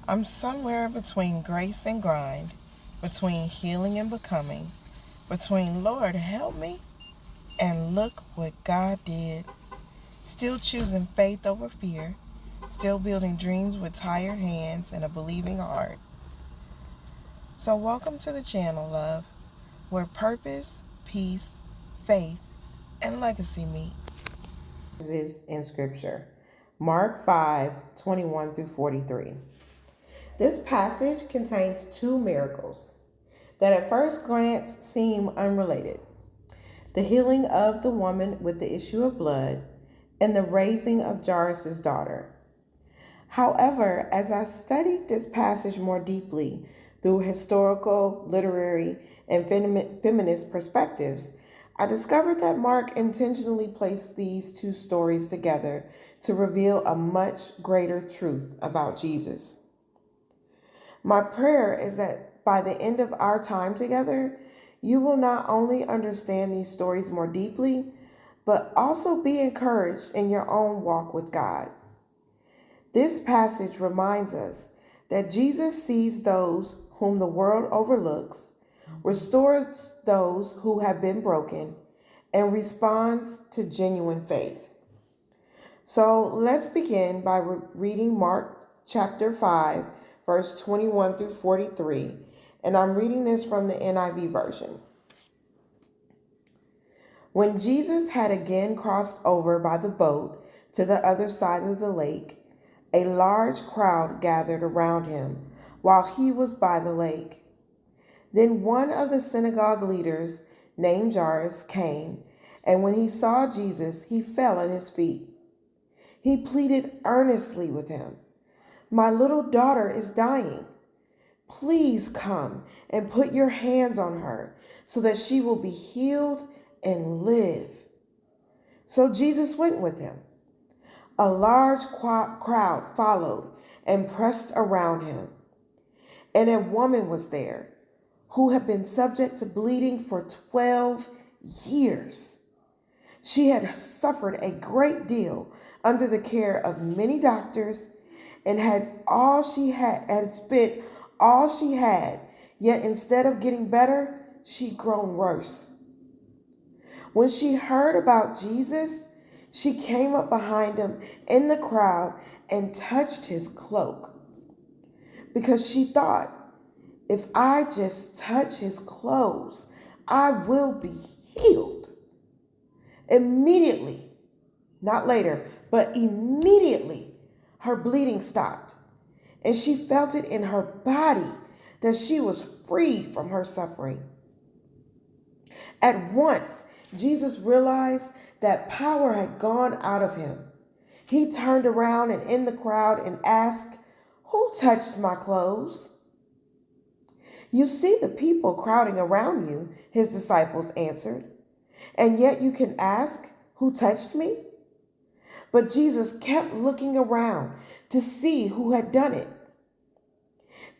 I'm somewhere between grace and grind, between healing and becoming, between Lord help me and look what God did. Still choosing faith over fear, still building dreams with tired hands and a believing heart. So welcome to the channel, love, where purpose, peace, faith, and legacy meet. Is in Scripture. Mark 5:21 through 43. This passage contains two miracles that at first glance seem unrelated: the healing of the woman with the issue of blood and the raising of Jairus' daughter. However, as I studied this passage more deeply through historical, literary, and feminist perspectives, I discovered that Mark intentionally placed these two stories together to reveal a much greater truth about Jesus. My prayer is that by the end of our time together, you will not only understand these stories more deeply, but also be encouraged in your own walk with God. This passage reminds us that Jesus sees those whom the world overlooks, restores those who have been broken, and responds to genuine faith. So let's begin by reading Mark chapter 5, verse 21 through 43, and I'm reading this from the NIV version. When Jesus had again crossed over by the boat to the other side of the lake, a large crowd gathered around him while he was by the lake. Then one of the synagogue leaders, named Jairus, came, and when he saw Jesus, he fell at his feet. He pleaded earnestly with him, "My little daughter is dying. Please come and put your hands on her so that she will be healed and live." So Jesus went with him. A large crowd followed and pressed around him. And a woman was there who had been subject to bleeding for 12 years. She had suffered a great deal under the care of many doctors and had spent all she had, yet instead of getting better, she'd grown worse. When she heard about Jesus, she came up behind him in the crowd and touched his cloak, because she thought, if I just touch his clothes, I will be healed. Immediately, not later, but immediately, her bleeding stopped, and she felt it in her body that she was freed from her suffering. At once, Jesus realized that power had gone out of him. He turned around and in the crowd and asked, "Who touched my clothes?" "You see the people crowding around you," his disciples answered, "and yet you can ask, 'Who touched me?'" But Jesus kept looking around to see who had done it.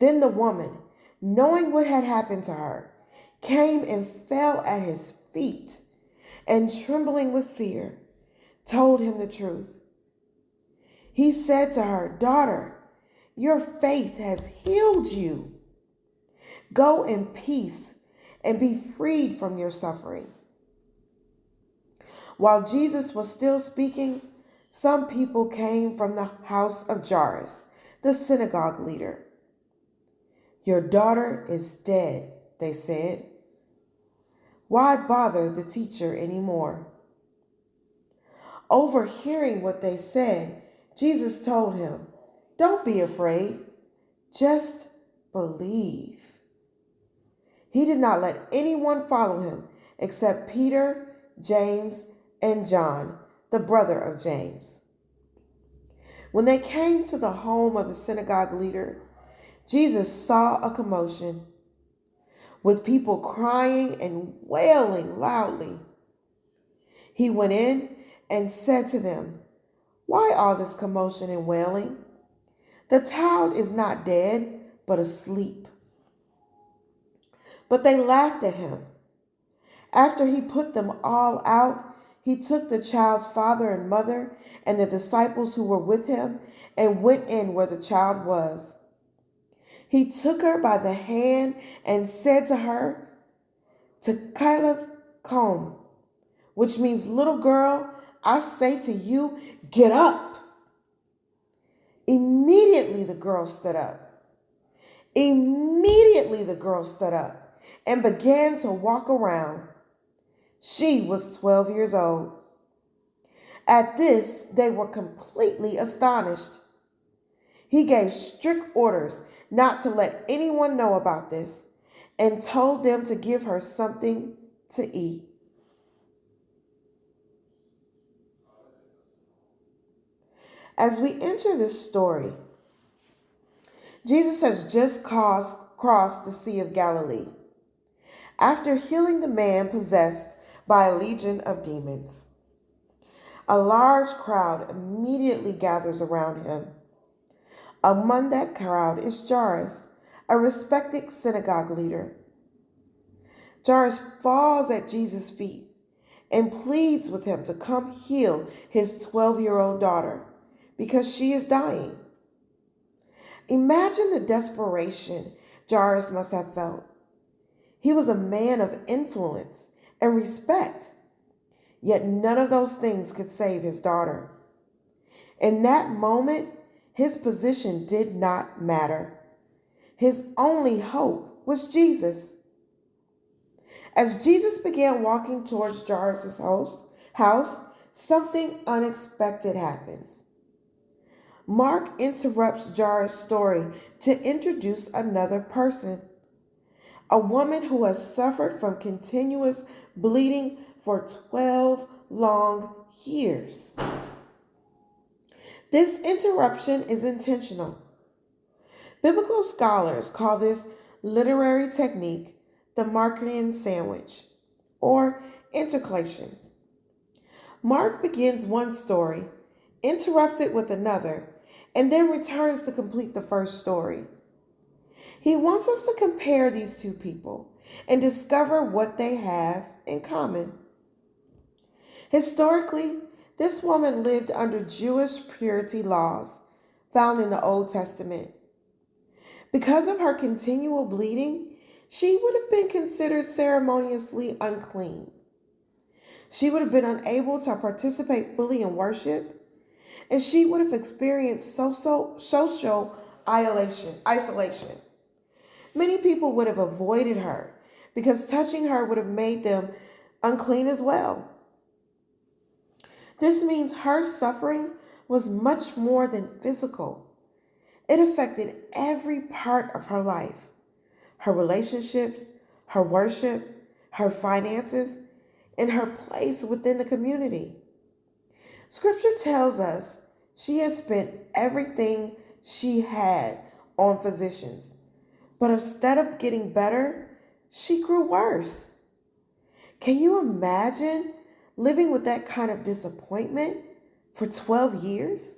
Then the woman, knowing what had happened to her, came and fell at his feet, and trembling with fear, told him the truth. He said to her, "Daughter, your faith has healed you. Go in peace and be freed from your suffering." While Jesus was still speaking, some people came from the house of Jairus, the synagogue leader. "Your daughter is dead," they said. "Why bother the teacher anymore?" Overhearing what they said, Jesus told him, "Don't be afraid, just believe." He did not let anyone follow him except Peter, James, and John, the brother of James. When they came to the home of the synagogue leader, Jesus saw a commotion, with people crying and wailing loudly. He went in and said to them, "Why all this commotion and wailing? The child is not dead, but asleep." But they laughed at him. After he put them all out, he took the child's father and mother and the disciples who were with him and went in where the child was. He took her by the hand and said to her, "Tekillah Kom," which means, "Little girl, I say to you, get up." Immediately the girl stood up. Immediately the girl stood up and began to walk around. She was 12 years old. At this, they were completely astonished. He gave strict orders not to let anyone know about this and told them to give her something to eat. As we enter this story, Jesus has just crossed the Sea of Galilee after healing the man possessed by a legion of demons. A large crowd immediately gathers around him. Among that crowd is Jairus, a respected synagogue leader. Jairus falls at Jesus' feet and pleads with him to come heal his 12-year-old daughter because she is dying. Imagine the desperation Jairus must have felt. He was a man of influence and respect, yet none of those things could save his daughter. In that moment, his position did not matter. His only hope was Jesus. As Jesus began walking towards Jairus' house, something unexpected happens. Mark interrupts Jairus' story to introduce another person, a woman who has suffered from continuous bleeding for 12 long years. This interruption is intentional. Biblical scholars call this literary technique the Markan sandwich, or intercalation. Mark begins one story, interrupts it with another, and then returns to complete the first story. He wants us to compare these two people and discover what they have in common. Historically, this woman lived under Jewish purity laws found in the Old Testament. Because of her continual bleeding, she would have been considered ceremoniously unclean. She would have been unable to participate fully in worship, and she would have experienced social isolation. Many people would have avoided her because touching her would have made them unclean as well. This means her suffering was much more than physical. It affected every part of her life, her relationships, her worship, her finances, and her place within the community. Scripture tells us she had spent everything she had on physicians, but instead of getting better, she grew worse. Can you imagine living with that kind of disappointment for 12 years?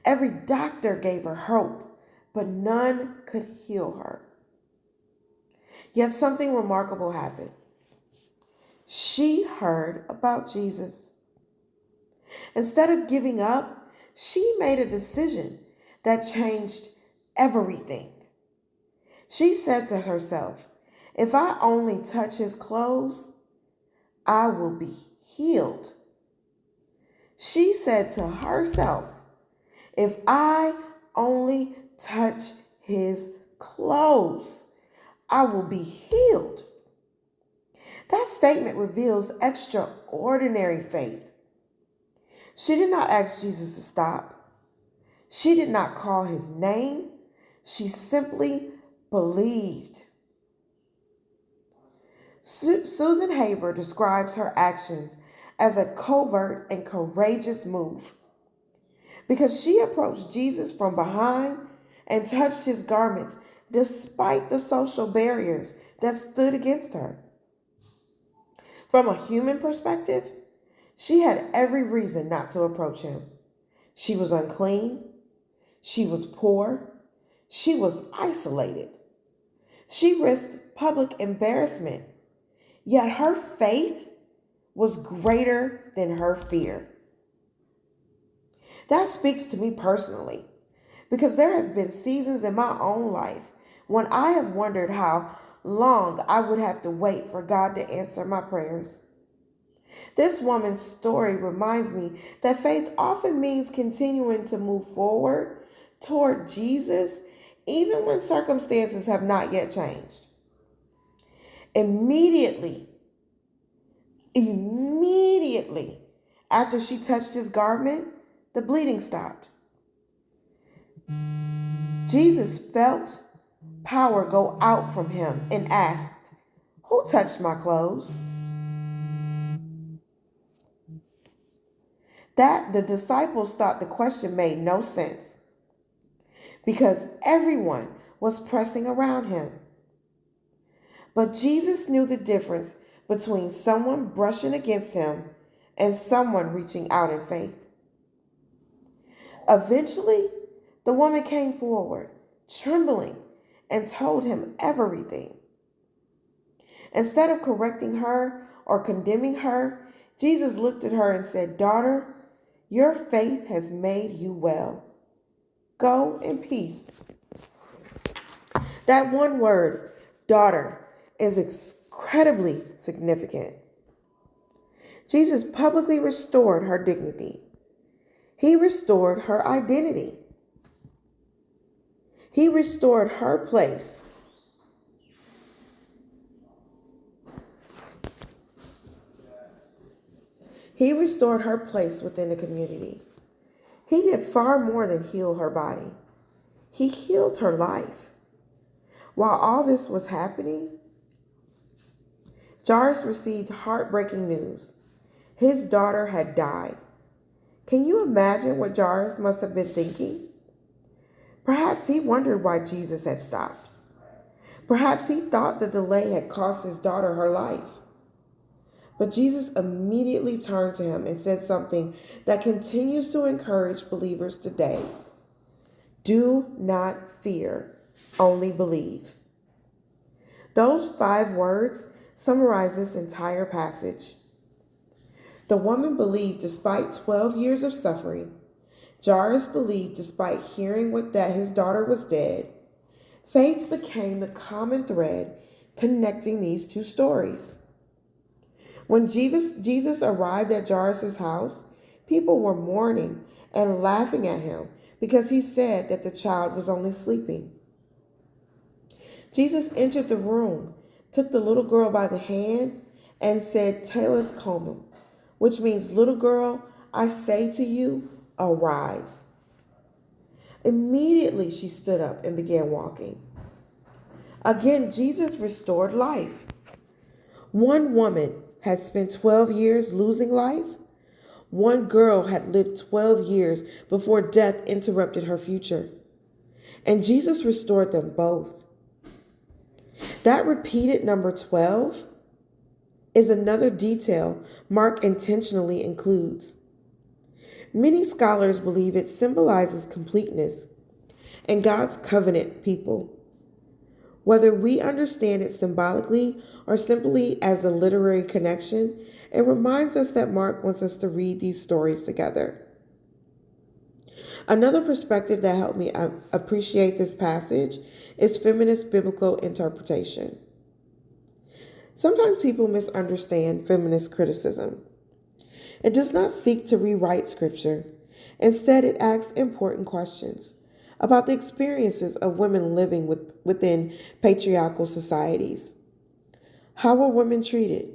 Every doctor gave her hope, but none could heal her. Yet something remarkable happened. She heard about Jesus. Instead of giving up, she made a decision that changed everything. She said to herself, "If I only touch his clothes, I will be healed." She said to herself, "If I only touch his clothes, I will be healed." That statement reveals extraordinary faith. She did not ask Jesus to stop. She did not call his name. She simply believed. Susan Haber describes her actions as a covert and courageous move because she approached Jesus from behind and touched his garments despite the social barriers that stood against her. From a human perspective, she had every reason not to approach him. She was unclean. She was poor. She was isolated. She risked public embarrassment. Yet her faith was greater than her fear. That speaks to me personally Because there has been seasons in my own life when I have wondered how long I would have to wait for God to answer my prayers. This woman's story reminds me that faith often means continuing to move forward toward Jesus even when circumstances have not yet changed. Immediately, immediately after she touched his garment, the bleeding stopped. Jesus felt power go out from him and asked, "Who touched my clothes?" That the disciples thought the question made no sense because everyone was pressing around him. But Jesus knew the difference between someone brushing against him and someone reaching out in faith. Eventually, the woman came forward, trembling, and told him everything. Instead of correcting her or condemning her, Jesus looked at her and said, "Daughter, your faith has made you well. Go in peace." That one word, daughter, is incredibly significant. Jesus publicly restored her dignity. He restored her identity. He restored her place. He restored her place within the community. He did far more than heal her body. He healed her life. While all this was happening, Jairus received heartbreaking news. His daughter had died. Can you imagine what Jairus must have been thinking? Perhaps he wondered why Jesus had stopped. Perhaps he thought the delay had cost his daughter her life. But Jesus immediately turned to him and said something that continues to encourage believers today. Do not fear, only believe. Those 5 words summarize this entire passage. The woman believed despite 12 years of suffering. Jairus believed despite hearing that his daughter was dead. Faith became the common thread connecting these 2 stories. When Jesus arrived at Jairus' house, people were mourning and laughing at him because he said that the child was only sleeping. Jesus entered the room, took the little girl by the hand, and said, "Talitha cumi," which means, "Little girl, I say to you, arise." Immediately she stood up and began walking. Again, Jesus restored life. One woman had spent 12 years losing life. One girl had lived 12 years before death interrupted her future. And Jesus restored them both. That repeated number 12 is another detail Mark intentionally includes. Many scholars believe it symbolizes completeness and God's covenant people. Whether we understand it symbolically or simply as a literary connection, it reminds us that Mark wants us to read these stories together. Another perspective that helped me appreciate this passage is feminist biblical interpretation. Sometimes people misunderstand feminist criticism. It does not seek to rewrite Scripture. Instead, it asks important questions about the experiences of women living within patriarchal societies. How were women treated?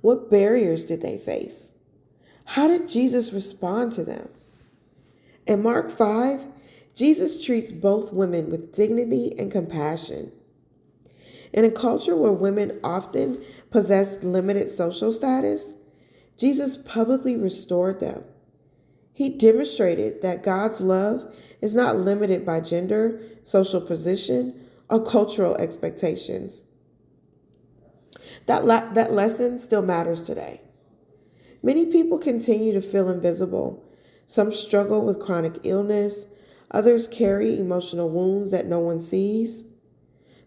What barriers did they face? How did Jesus respond to them? In Mark 5, Jesus treats both women with dignity and compassion. In a culture where women often possessed limited social status, Jesus publicly restored them. He demonstrated that God's love is not limited by gender, social position, or cultural expectations. That lesson still matters today. Many people continue to feel invisible. Some struggle with chronic illness. Others carry emotional wounds that no one sees.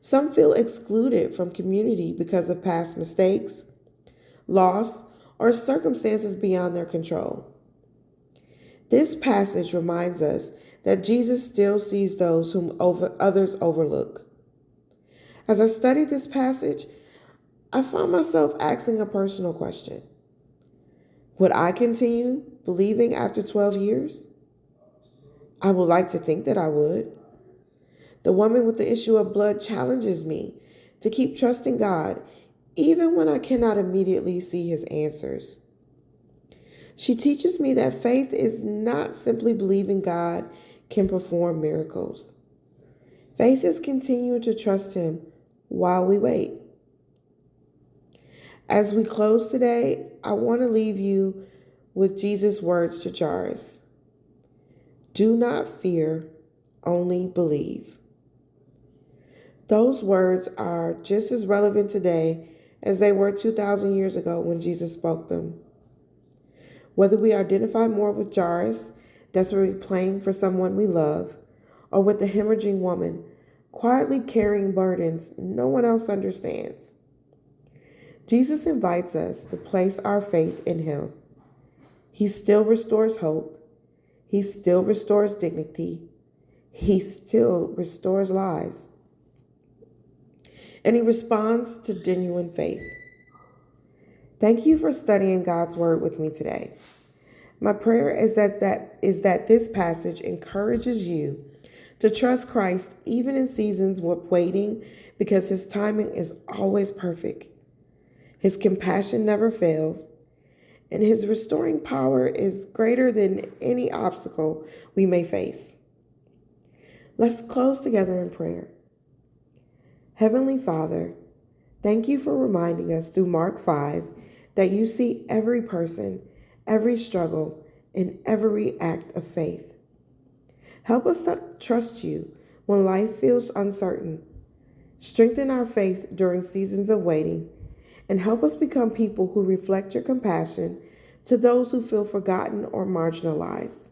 Some feel excluded from community because of past mistakes, loss, or circumstances beyond their control. This passage reminds us that Jesus still sees those whom others overlook. As I studied this passage, I found myself asking a personal question. Would I continue believing after 12 years? I would like to think that I would. The woman with the issue of blood challenges me to keep trusting God even when I cannot immediately see his answers. She teaches me that faith is not simply believing God can perform miracles. Faith is continuing to trust him while we wait. As we close today, I want to leave you with Jesus' words to Jairus. Do not fear, only believe. Those words are just as relevant today as they were 2,000 years ago when Jesus spoke them. Whether we identify more with Jairus, desperately praying for someone we love, or with the hemorrhaging woman, quietly carrying burdens no one else understands, Jesus invites us to place our faith in him. He still restores hope. He still restores dignity. He still restores lives. And he responds to genuine faith. Thank you for studying God's word with me today. My prayer is that this passage encourages you to trust Christ even in seasons of waiting, because his timing is always perfect. His compassion never fails, and his restoring power is greater than any obstacle we may face. Let's close together in prayer. Heavenly Father, thank you for reminding us through Mark 5 that you see every person, every struggle, and every act of faith. Help us to trust you when life feels uncertain. Strengthen our faith during seasons of waiting, and help us become people who reflect your compassion to those who feel forgotten or marginalized.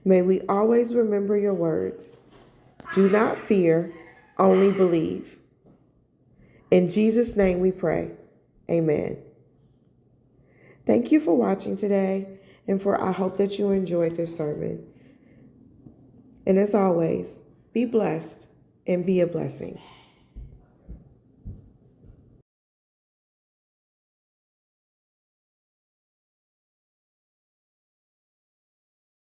May we always remember your words. Do not fear, only believe. In Jesus' name we pray. Amen. Thank you for watching today, and I hope that you enjoyed this sermon. And as always, be blessed and be a blessing.